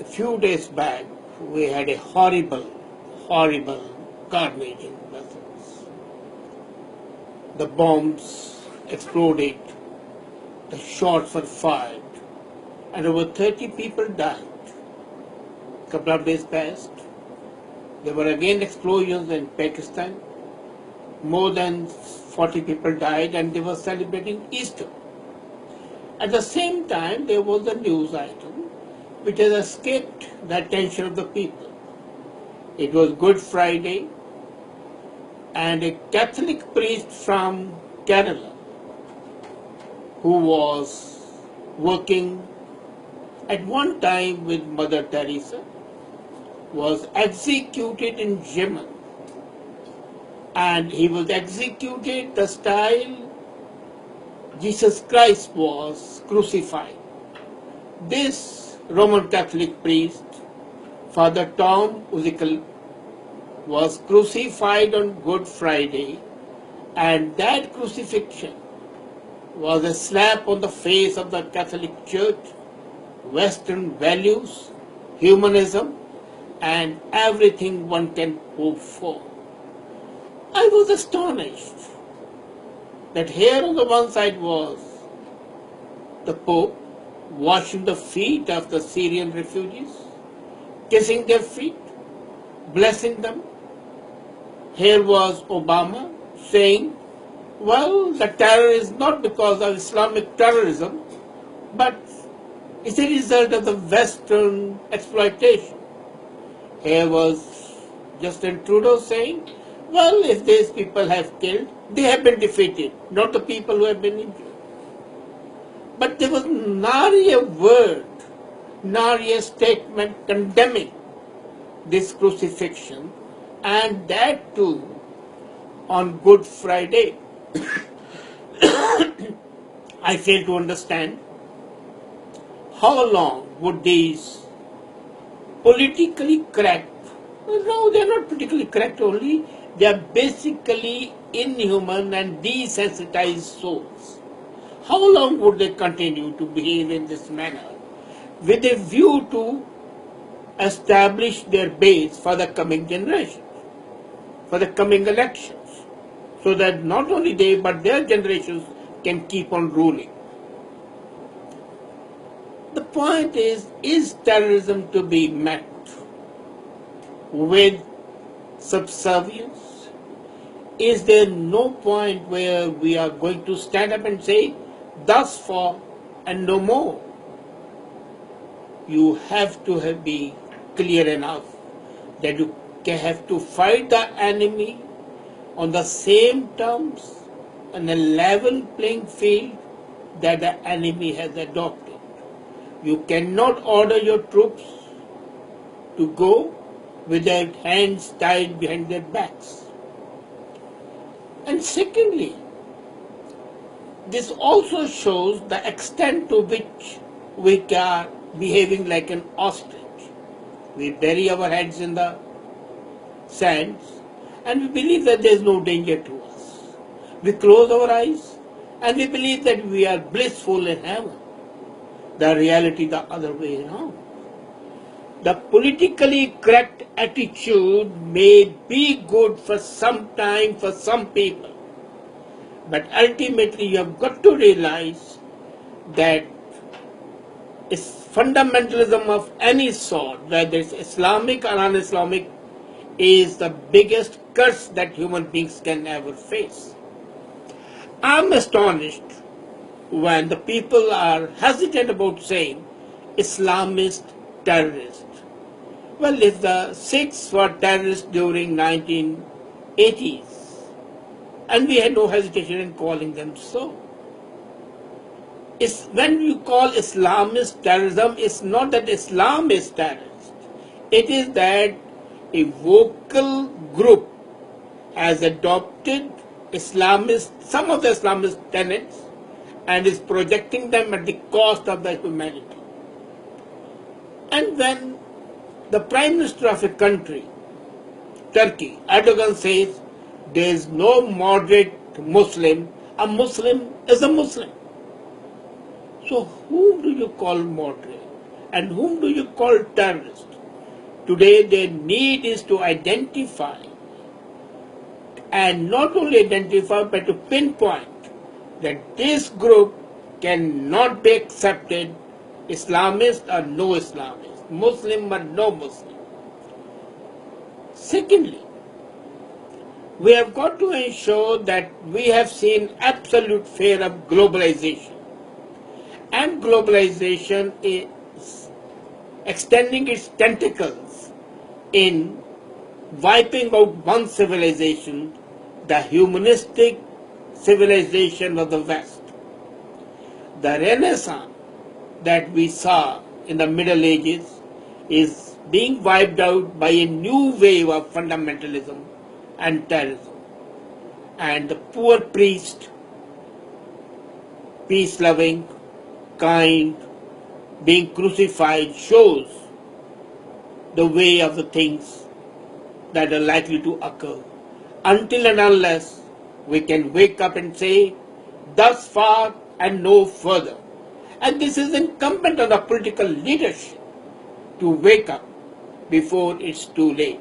A few days back, we had a horrible carnage in Brussels. The bombs exploded, the shots were fired, and over 30 people died. A couple of days passed. There were again explosions in Pakistan. More than 40 people died, and they were celebrating Easter. At the same time, there was a news item which has escaped the attention of the people. It was Good Friday, and a Catholic priest from Kerala, who was working at one time with Mother Teresa, was executed in Yemen. And he was executed the style Jesus Christ was crucified. This Roman Catholic priest, Father Tom Uzical, was crucified on Good Friday, and that crucifixion was a slap on the face of the Catholic Church, Western values, humanism, and everything one can hope for. I was astonished that here on the one side was the Pope washing the feet of the Syrian refugees, kissing their feet, blessing them. Here was Obama saying, well, the terror is not because of Islamic terrorism, but it's a result of the Western exploitation. Here was Justin Trudeau saying, well, if these people have killed, they have been defeated, not the people who have been injured. But there was nary a word, nary a statement condemning this crucifixion, and that too on Good Friday. I fail to understand how long would these politically correct, no, they are not politically correct only, they are basically inhuman and desensitized souls. How long would they continue to behave in this manner with a view to establish their base for the coming generations, for the coming elections, so that not only they but their generations can keep on ruling? The point is terrorism to be met with subservience? Is there no point where we are going to stand up and say, thus far and no more? You have to be clear enough that you have to fight the enemy on the same terms, on a level playing field that the enemy has adopted. You cannot order your troops to go with their hands tied behind their backs. And secondly, this also shows the extent to which we are behaving like an ostrich. We bury our heads in the sands and we believe that there is no danger to us. We close our eyes and we believe that we are blissful in heaven. The reality the other way around. The politically correct attitude may be good for some time for some people, but ultimately you have got to realize that fundamentalism of any sort, whether it's Islamic or un-Islamic, is the biggest curse that human beings can ever face. I'm astonished when the people are hesitant about saying Islamist terrorist. Well, if the Sikhs were terrorists during 1980s, and we had no hesitation in calling them so. When you call Islamist terrorism, it's not that Islam is terrorist. It is that a vocal group has adopted some of the Islamist tenets and is projecting them at the cost of the humanity. And when the Prime Minister of a country, Turkey, Erdogan, says there is no moderate Muslim, a Muslim is a Muslim. So whom do you call moderate? and whom do you call terrorists? Today their need is to identify, and not only identify but to pinpoint that this group cannot be accepted, Islamist or no Islamist, Muslim or no Muslim. Secondly, we have got to ensure that we have seen absolute fear of globalization. And globalization is extending its tentacles in wiping out one civilization, the humanistic civilization of the West. The Renaissance that we saw in the Middle Ages is being wiped out by a new wave of fundamentalism and terrorism. And the poor priest, peace-loving, kind, being crucified shows the way of the things that are likely to occur. Until and unless we can wake up and say, thus far and no further. And this is incumbent on the political leadership to wake up before it's too late.